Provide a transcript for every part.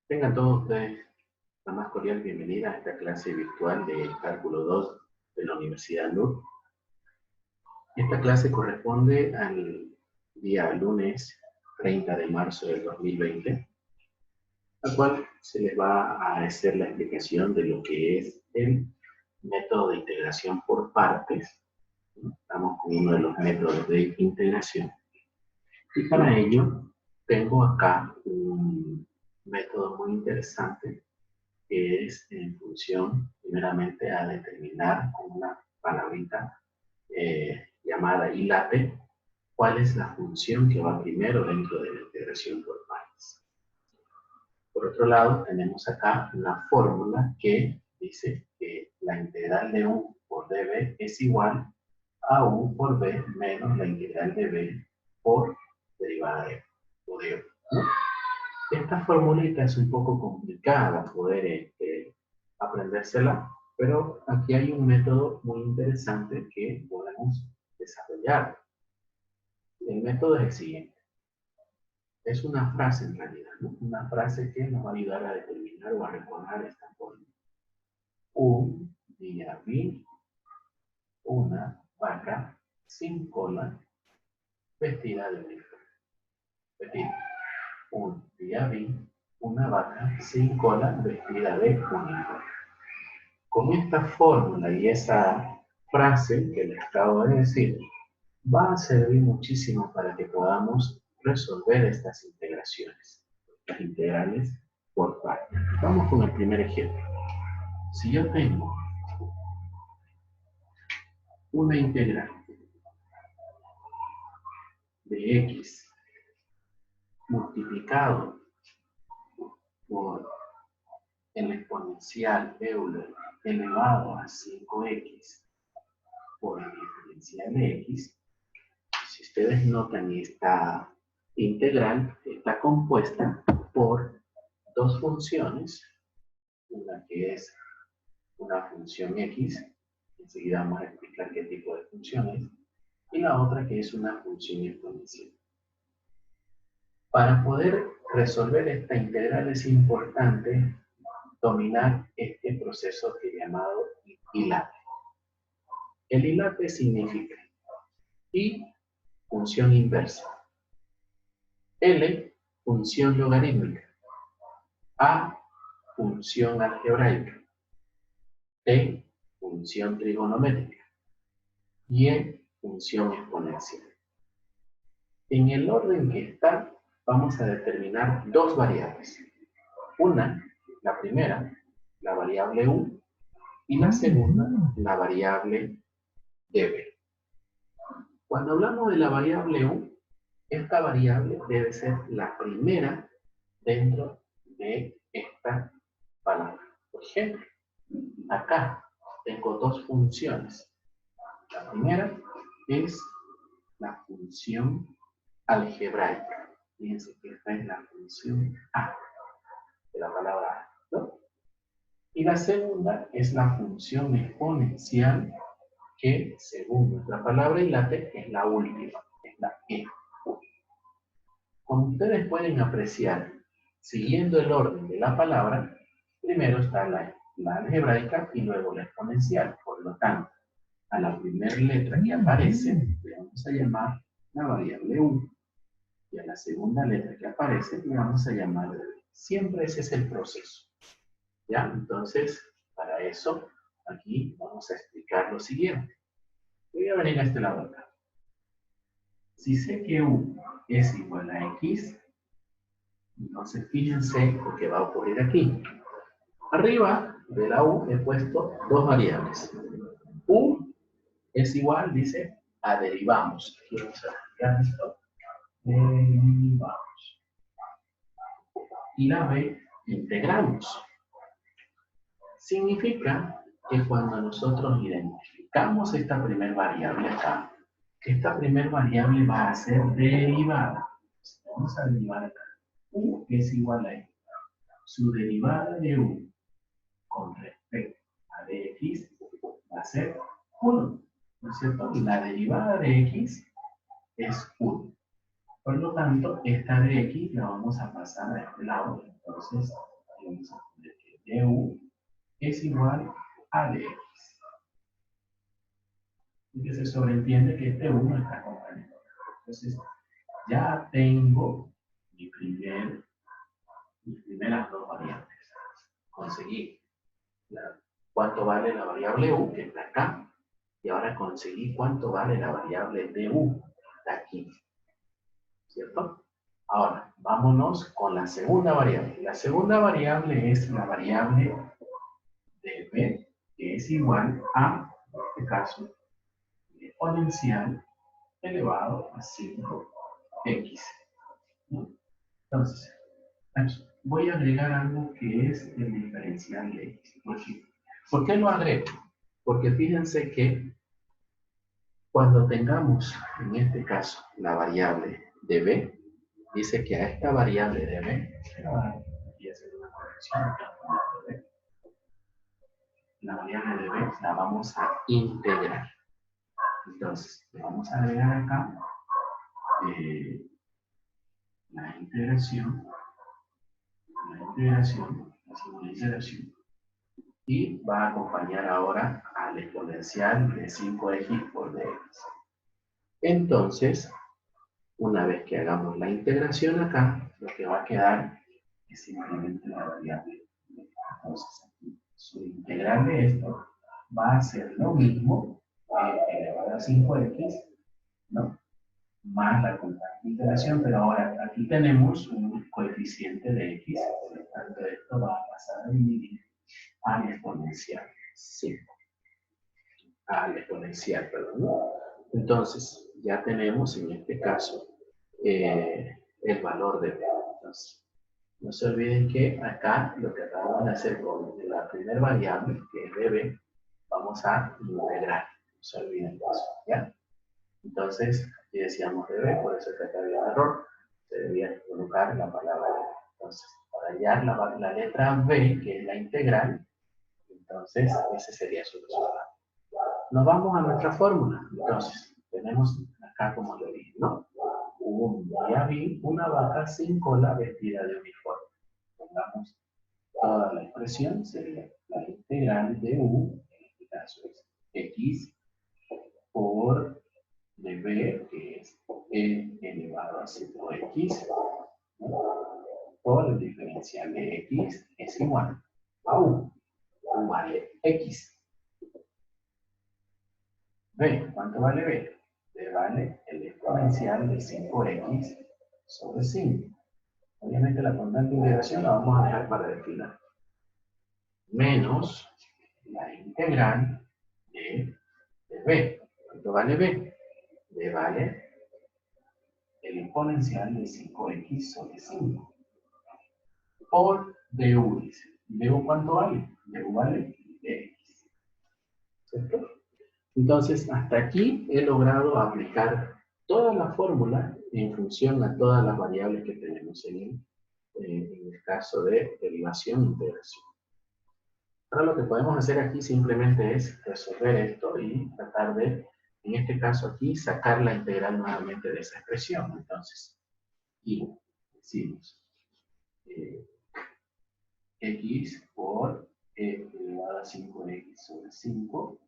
Tengan todos ustedes la más cordial bienvenida a esta clase virtual de Cálculo 2 de la Universidad NUR. Esta clase corresponde al día lunes 30 de marzo del 2020, al cual se les va a hacer la explicación de lo que es el método de integración por partes. Estamos con uno de los métodos de integración. Y para ello tengo acá un método muy interesante que es en función, primeramente, a determinar con una palabrita llamada ILATE cuál es la función que va primero dentro de la integración por partes. Por otro lado, tenemos acá una fórmula que dice que la integral de U por dB es igual a U por B menos la integral de B por derivada de U. Esta formulita es un poco complicada poder aprendérsela, pero aquí hay un método muy interesante que podemos desarrollar. El método es el siguiente. Es una frase en realidad, ¿no? Una frase que nos va a ayudar a determinar o a recordar esta fórmula. Un día vi una vaca sin cola vestida de uniforme. Repito. Un día vi una vaca sin cola vestida de uniforme. Con esta fórmula y esa frase que les acabo de decir, va a servir muchísimo para que podamos resolver estas integraciones, las integrales por partes. Vamos con el primer ejemplo. Si yo tengo una integral de x multiplicado por el exponencial Euler elevado a 5x por el diferencial de x, si ustedes notan, esta integral está compuesta por dos funciones, una que es una función x, enseguida vamos a explicar qué tipo de función es, y la otra que es una función exponencial. Para poder resolver esta integral es importante dominar este proceso que he llamado ILATE. El ILATE significa I, función inversa. L, función logarítmica. A, función algebraica. T, función trigonométrica. Y E, función exponencial. En el orden que está, vamos a determinar dos variables. Una, la primera, la variable U, y la segunda, la variable dB. Cuando hablamos de la variable U, esta variable debe ser la primera dentro de esta palabra. Por ejemplo, acá tengo dos funciones. La primera es la función algebraica. Fíjense que esta es la función A, de la palabra A, ¿no? Y la segunda es la función exponencial, que según nuestra palabra ILATE es la última, es la E. Como ustedes pueden apreciar, siguiendo el orden de la palabra, primero está la algebraica y luego la exponencial. Por lo tanto, a la primera letra que aparece le vamos a llamar la variable U, y a la segunda letra que aparece le vamos a llamar dB. Siempre ese es el proceso. ¿Ya? Entonces, para eso, aquí vamos a explicar lo siguiente. Voy a venir a este lado acá. Si sé que U es igual a X, entonces fíjense lo que va a ocurrir aquí. Arriba de la U he puesto dos variables. U es igual, dice, a derivamos. Aquí vamos a explicar esto. Derivamos. Y la B, integramos. Significa que cuando nosotros identificamos esta primer variable acá, esta primer variable va a ser derivada. Vamos a derivar acá. U es igual a X. Su derivada de U con respecto a dx va a ser 1, ¿no es cierto? La derivada de x es 1. Por lo tanto, esta de x la vamos a pasar a este lado. Entonces, vamos a poner que du es igual a dx. Y que se sobreentiende que este 1 está acompañado. Entonces, ya tengo mis primeras dos variables. Conseguí cuánto vale la variable u, que está acá, y ahora conseguí cuánto vale la variable du, que está aquí. ¿Cierto? Ahora, vámonos con la segunda variable. La segunda variable es la variable de b, que es igual a, en este caso, exponencial elevado a 5x. Entonces, aquí voy a agregar algo que es el diferencial de x. ¿Por qué lo agrego? Porque fíjense que cuando tengamos, en este caso, la variable de b, dice que a esta variable de b, aquí hacer una corrección, la variable de b la vamos a integrar. Entonces, le vamos a agregar acá la integración, hacemos la integración, y va a acompañar ahora al exponencial de 5x por dx. Entonces, una vez que hagamos la integración acá, lo que va a quedar es simplemente la variable. Entonces, aquí, su integral de esto va a ser lo mismo, elevado a 5x, ¿no? Más la constante integración, pero ahora aquí tenemos un coeficiente de x, por lo tanto esto va a pasar a dividir al exponencial 5. Al exponencial, perdón, ¿no? Entonces, ya tenemos en este caso el valor de b. Entonces, no se olviden que acá lo que acabamos de hacer con la primera variable, que es db, vamos a integrar. No se olviden de eso, ¿ya? Entonces, aquí decíamos db, por eso que acá había un error. Se debía colocar la palabra b. Entonces, para hallar la letra b, que es la integral, entonces ese sería su resultado. Nos vamos a nuestra fórmula. Entonces, tenemos acá como lo dije, ¿no? Un día vi una vaca sin cola vestida de uniforme. Pongamos toda la expresión, sería la integral de u, en este caso es x, por db, que es e elevado a 5x, por el diferencial de x es igual a u. U vale x. B, ¿cuánto vale B? B vale el exponencial de 5x sobre 5. Obviamente la constante de integración la vamos a dejar para el final. Menos la integral de B. ¿Cuánto vale B? B vale el exponencial de 5x sobre 5. Por du, dice. ¿Du cuánto vale? Du vale x. ¿Cierto? Entonces, hasta aquí he logrado aplicar toda la fórmula en función a todas las variables que tenemos en el caso de derivación e integración. Ahora lo que podemos hacer aquí simplemente es resolver esto y tratar de, en este caso aquí, sacar la integral nuevamente de esa expresión. Entonces, y decimos x por e elevado a 5x sobre 5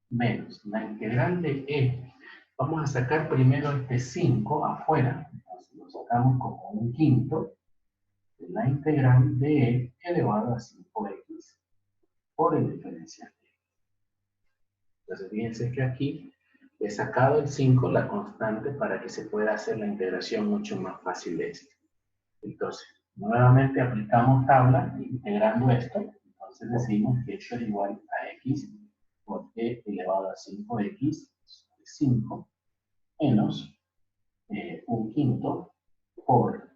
menos la integral de e. Vamos a sacar primero este 5 afuera. Entonces lo sacamos como un quinto de la integral de e elevado a 5x por el diferencial de e. Entonces fíjense que aquí he sacado el 5, la constante, para que se pueda hacer la integración mucho más fácil de esto. Entonces, nuevamente aplicamos tabla integrando esto. Entonces decimos que esto es igual a x por e elevado a 5x sobre 5 menos un quinto por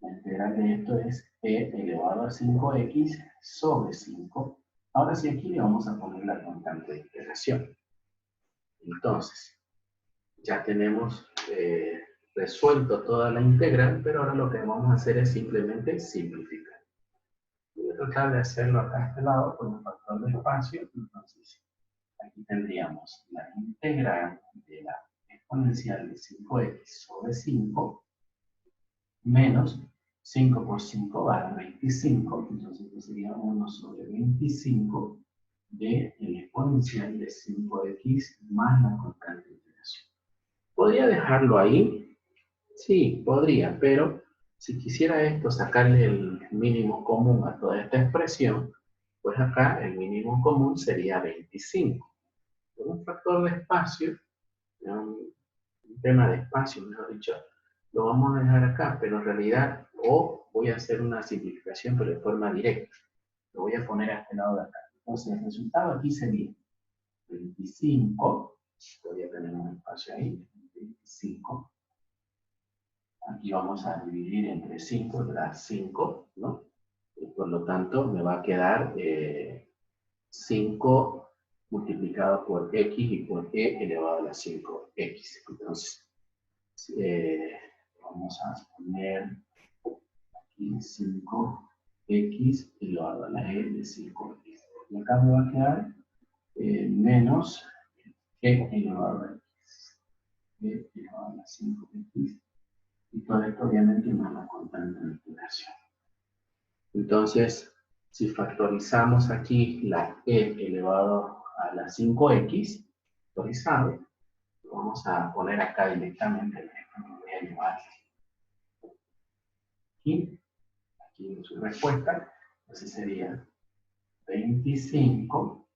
la integral de esto es e elevado a 5x sobre 5. Ahora sí aquí le vamos a poner la constante de integración. Entonces, ya tenemos resuelto toda la integral, pero ahora lo que vamos a hacer es simplemente simplificar. Voy a tratar de hacerlo acá a este lado con un factor de espacio. Entonces, aquí tendríamos la integral de la exponencial de 5x sobre 5 menos 5 por 5 va a dar 25, entonces esto sería 1 sobre 25 de el exponencial de 5x más la constante de integración. ¿Podría dejarlo ahí? Sí, podría, pero si quisiera esto sacarle el mínimo común a toda esta expresión, pues acá el mínimo común sería 25. Por un factor de espacio, un tema de espacio, mejor dicho, lo vamos a dejar acá, pero en realidad, o voy a hacer una simplificación, pero de forma directa. Lo voy a poner a este lado de acá. Entonces, el resultado aquí sería 25, voy a tener un espacio ahí, 25. Aquí vamos a dividir entre 5, da 5, ¿no? Y por lo tanto, me va a quedar 5 multiplicado por x y por e elevado a la 5x. Entonces, vamos a poner aquí 5x elevado a la e de 5x. Y acá me va a quedar menos e elevado a x. E elevado a la 5x. Y todo esto obviamente más la constante de integración. Entonces, si factorizamos aquí la e elevado a la 5x, factorizado, lo vamos a poner acá directamente, voy a llevar aquí en su respuesta, entonces sería 25,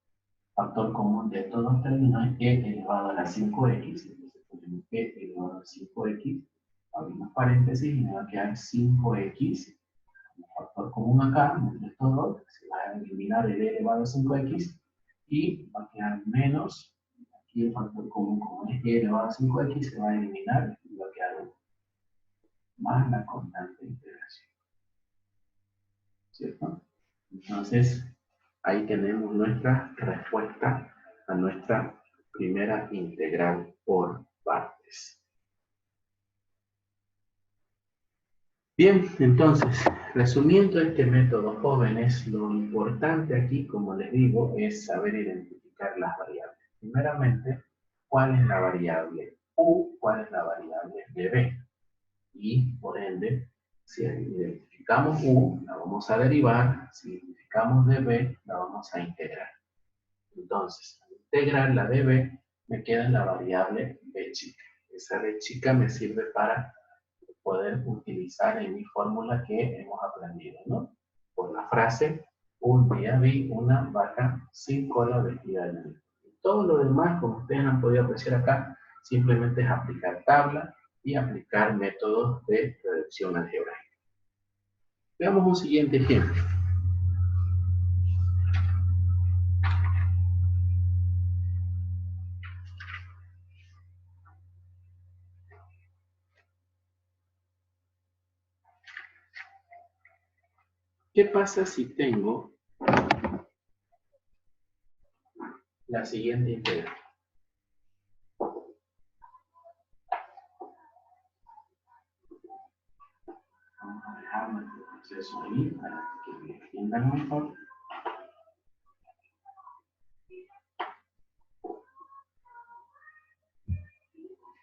factor común de estos dos términos es e elevado a la 5x, entonces ponemos e elevado a la 5x, abrimos paréntesis y me va a quedar 5x, factor común acá, entre estos dos, se va a eliminar el e elevado a 5x, y va a quedar menos, aquí el factor común como es e elevado a 5x, se va a eliminar, y va a quedar 1, más la constante de integración. ¿Cierto? Entonces, ahí tenemos nuestra respuesta a nuestra primera integral por partes. Bien, entonces, resumiendo este método, jóvenes, lo importante aquí, como les digo, es saber identificar las variables. Primeramente, ¿cuál es la variable u? ¿Cuál es la variable de b? Y, por ende, si identificamos u, la vamos a derivar. Si identificamos de b, la vamos a integrar. Entonces, al integrar la de b, me queda la variable b chica. Esa b chica me sirve para poder utilizar en mi fórmula que hemos aprendido, ¿no? Por la frase, un día vi una vaca sin cola vestida de negro. Todo lo demás, como ustedes han podido apreciar acá, simplemente es aplicar tabla y aplicar métodos de reducción algebraica. Veamos un siguiente ejemplo. ¿Qué pasa si tengo la siguiente integral? Vamos a dejar nuestro proceso ahí para que me entiendan mejor.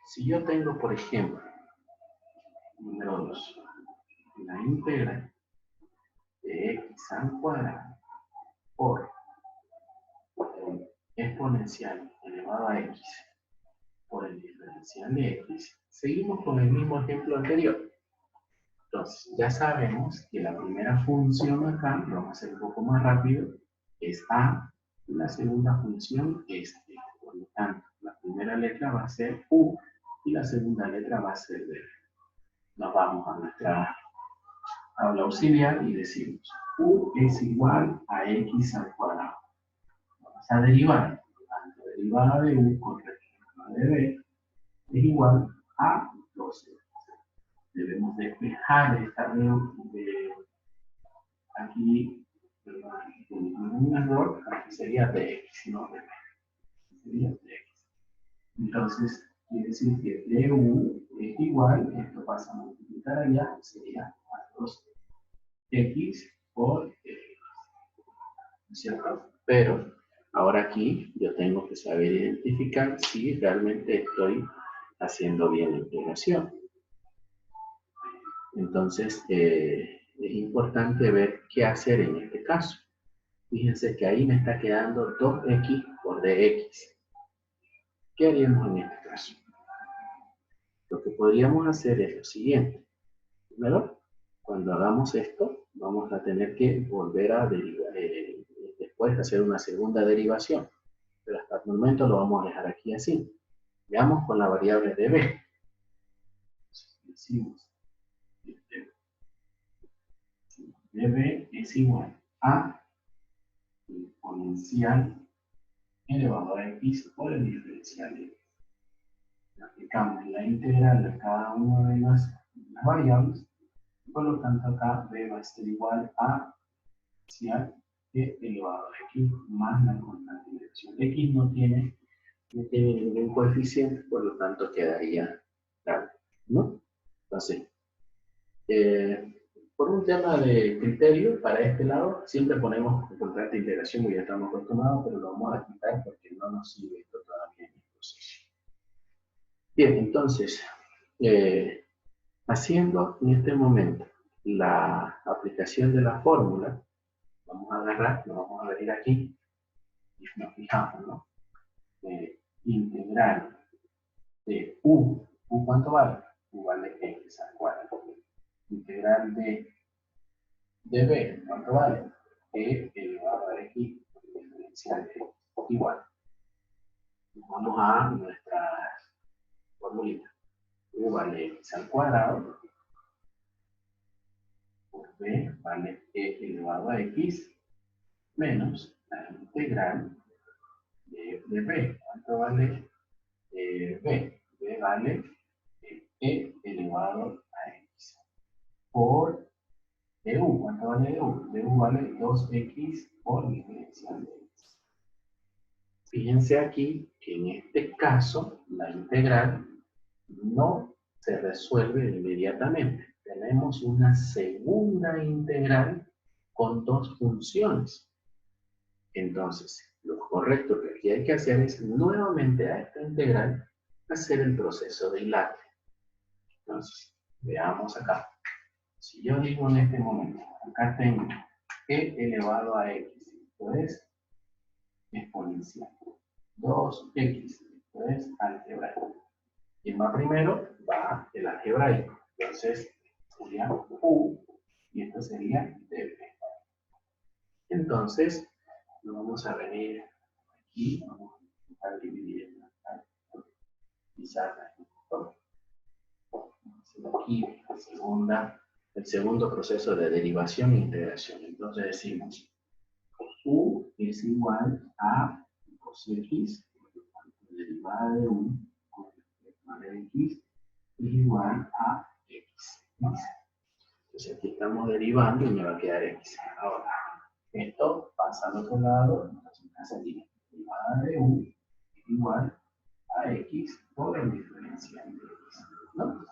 Si yo tengo, por ejemplo, número 2, la integral de x al cuadrado por el exponencial elevado a x por el diferencial de x, seguimos con el mismo ejemplo anterior. Entonces, ya sabemos que la primera función acá, lo vamos a hacer un poco más rápido, es a, y la segunda función es b. Por lo tanto, la primera letra va a ser u y la segunda letra va a ser b. Nos vamos a nuestra tabla auxiliar y decimos u es igual a x al cuadrado. Vamos a derivar. La derivada de u con respecto a de b es igual a 12. Debemos despejar esta de aquí, un error, aquí sería dx, no de b. Sería dx. Entonces, quiere decir que du es igual, esto pasa a multiplicar allá, sería a 2x por x. ¿Cierto? Pero ahora aquí yo tengo que saber identificar si realmente estoy haciendo bien la integración. Entonces, es importante ver qué hacer en este caso. Fíjense que ahí me está quedando 2x por dx. ¿Qué haríamos en este caso? Lo que podríamos hacer es lo siguiente. Primero, cuando hagamos esto, vamos a tener que volver a derivar, después hacer una segunda derivación. Pero hasta el momento lo vamos a dejar aquí así. Veamos con la variable de b. Decimos db es igual a exponencial elevado a x por el diferencial de x. Aplicamos la integral de cada una de las variables, por lo tanto acá b va a ser igual a exponencial elevado a x más la constante de dirección. X no tiene ningún coeficiente, por lo tanto quedaría claro, ¿no? Entonces, por un tema de criterio, para este lado, siempre ponemos constante de integración, porque ya estamos acostumbrados, pero lo vamos a quitar porque no nos sirve esto todavía en el proceso. Bien, entonces, haciendo en este momento la aplicación de la fórmula, vamos a agarrar, nos vamos a venir aquí y nos fijamos, ¿no? Integral de u ¿cuánto vale? U vale x al cuadrado. Integral de b, ¿cuánto vale? E elevado a x diferencial de x, igual. Vamos a nuestra formulita. U vale x al cuadrado por b vale e elevado a x menos la integral de b. ¿Cuánto vale b? B vale e elevado a x por du. ¿Cuánto vale du? Du vale 2x por diferencial de x. Fíjense aquí que en este caso la integral no se resuelve inmediatamente. Tenemos una segunda integral con dos funciones. Entonces, lo correcto que aquí hay que hacer es nuevamente a esta integral hacer el proceso de hilate. Entonces, veamos acá. Si yo digo en este momento, acá tengo e elevado a x, esto es exponencial. 2x, esto es algebraico. ¿Quién va primero? Va el algebraico. Entonces, sería u y esto sería db. Entonces, lo vamos a venir aquí, vamos a dividir quizás aquí el segundo proceso de derivación e integración. Entonces decimos u es igual a cos x, derivada de u con respecto a x es igual a x. ¿No? Entonces aquí estamos derivando y me va a quedar x. Ahora, esto pasa al otro lado, entonces me hace aquí. Derivada de u es igual a x por el diferencial de x. ¿No?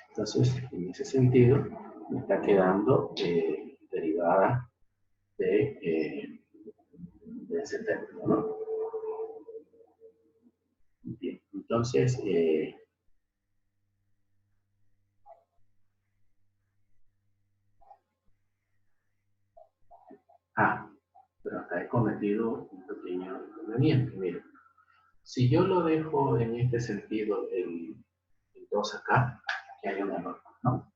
Entonces, en ese sentido, me está quedando derivada de ese término, ¿no? Bien, entonces, pero acá he cometido un pequeño inconveniente. Miren, si yo lo dejo en este sentido, el 2 acá, aquí hay un error, ¿no?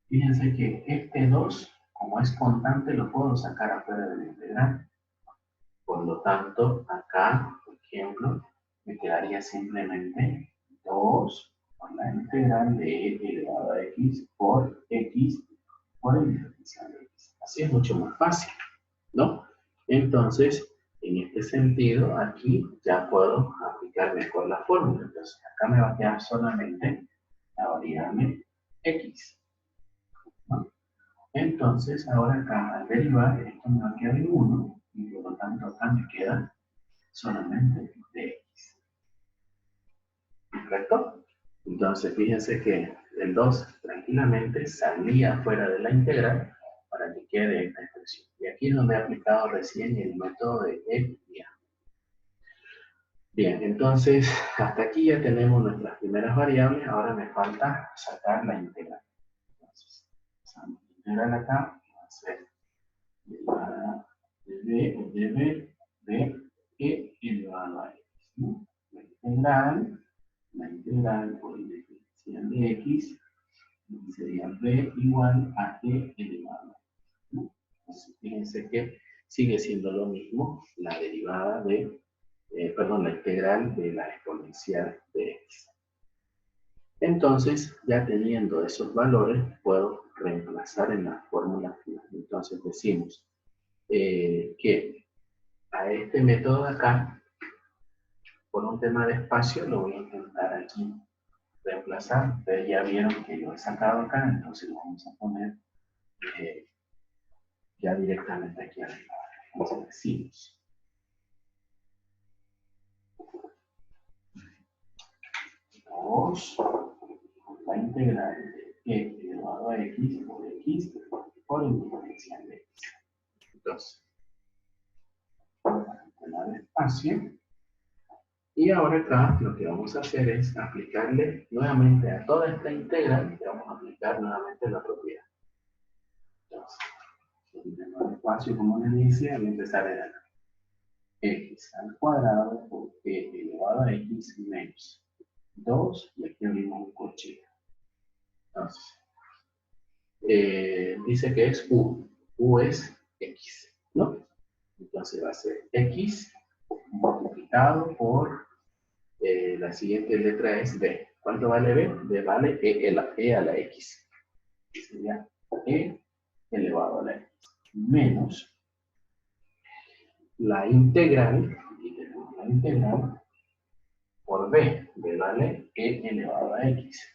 Fíjense que este 2, como es constante, lo puedo sacar afuera de la integral. Por lo tanto, acá, por ejemplo, me quedaría simplemente 2 por la integral de e elevado a x por el diferencial de x. Así es mucho más fácil, ¿no? Entonces, en este sentido, aquí ya puedo aplicar mejor la fórmula. Entonces, acá me va a quedar solamente la variable x, ¿no? Entonces, ahora acá, al derivar, esto me va a quedar en 1, y por lo tanto acá me queda solamente dx. ¿Correcto? Entonces, fíjense que el 2 tranquilamente salía fuera de la integral para que quede esta expresión. Y aquí es donde he aplicado recién el método de F-I-A. Bien, entonces, hasta aquí ya tenemos nuestras primeras variables. Ahora me falta sacar la integral. integral acá va a ser derivada de b o de b de e elevado a x, ¿no? La integral por el diferencial de x sería b igual a e elevado a x, ¿no? Entonces, fíjense que sigue siendo lo mismo la derivada de, la integral de la exponencial de x. Entonces, ya teniendo esos valores, puedo reemplazar en la fórmula final. Entonces decimos que a este método de acá, por un tema de espacio, lo voy a intentar aquí reemplazar. Ustedes ya vieron que lo he sacado acá, entonces lo vamos a poner ya directamente aquí arriba. Entonces decimos la integral de e elevado a x por el diferencial de x. Entonces, el espacio. Y ahora acá lo que vamos a hacer es aplicarle nuevamente a toda esta integral, le vamos a aplicar nuevamente la propiedad. Entonces, el espacio, como les dice, voy a empezar a dar x al cuadrado por e elevado a x menos 2, y aquí abrimos un cochino. Entonces, dice que es u es x, ¿no? Entonces va a ser x multiplicado por la siguiente letra es b. ¿Cuánto vale b? b vale e a la x. Sería e elevado a la x menos la integral, aquí tenemos la integral, por b. b vale e elevado a x.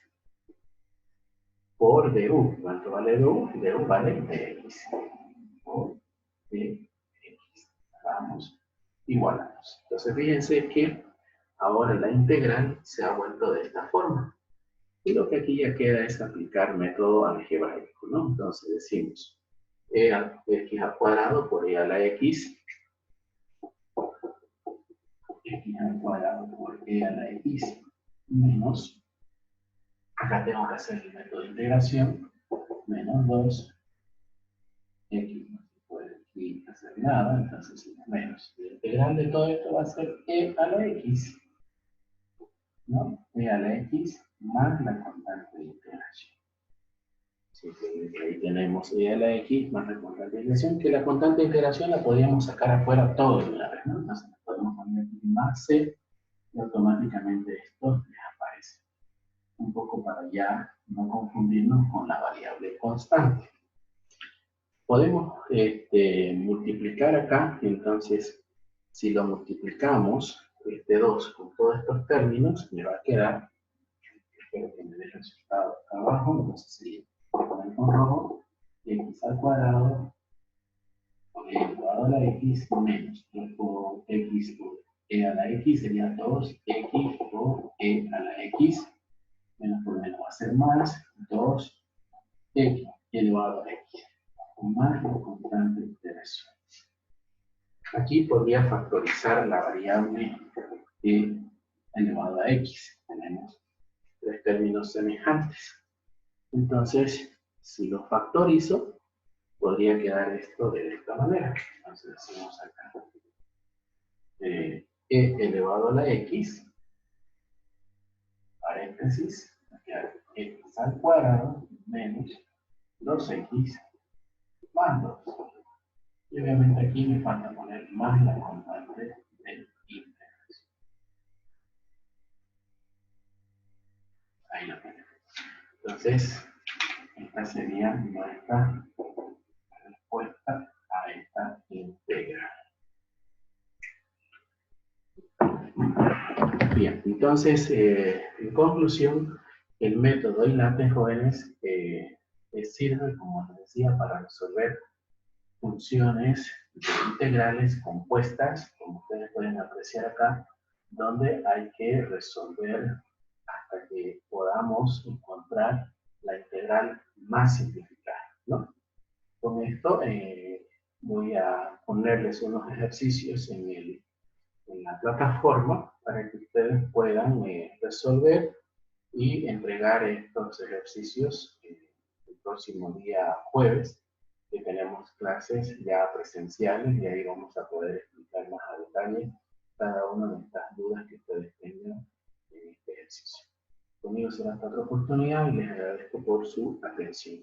Por du. ¿Cuánto vale du? Du vale dx. Por dx. Vamos, igualamos. Entonces fíjense que ahora la integral se ha vuelto de esta forma. Y lo que aquí ya queda es aplicar método algebraico, ¿no? Entonces decimos e a x al cuadrado por e a la x al cuadrado por e a la x menos, acá tengo que hacer el método de integración, menos 2, x no se puede aquí hacer nada, entonces menos. La integral de todo esto va a ser e a la x, ¿no? E a la x más la constante de integración. Sí, ahí tenemos e a la x más la constante de integración, que la constante de integración la podríamos sacar afuera todo de una vez, ¿no? Entonces podemos poner aquí más c y automáticamente esto les aparece. Un poco para ya no confundirnos con la variable constante. Podemos multiplicar acá, entonces si lo multiplicamos, este 2 con todos estos términos, me va a quedar, espero que me dé el resultado acá abajo, entonces sería con rojo, x al cuadrado por e elevado a la x menos 2 por x por e a la x sería 2x por e a la x, menos por menos va a ser más 2x elevado a x, más la constante de integración. Aquí podría factorizar la variable e elevado a x. Tenemos tres términos semejantes. Entonces, si lo factorizo, podría quedar esto de esta manera. Entonces decimos acá e elevado a la x, paréntesis, x al cuadrado menos 2x más 2. Y obviamente aquí me falta poner más la constante de integración. Ahí lo tenemos. Entonces, esta sería nuestra respuesta a esta integral. Bien, entonces, en conclusión, el método ILATE, jóvenes, sirve, como les decía, para resolver funciones integrales compuestas, como ustedes pueden apreciar acá, donde hay que resolver hasta que podamos encontrar la integral más simplificada, ¿no? Con esto voy a ponerles unos ejercicios en la plataforma para que ustedes puedan resolver y entregar estos ejercicios el próximo próximo día jueves, que tenemos clases ya presenciales y ahí vamos a poder explicar más a detalle cada una de estas dudas que ustedes tengan en este ejercicio. Conmigo será hasta otra oportunidad y les agradezco por su atención.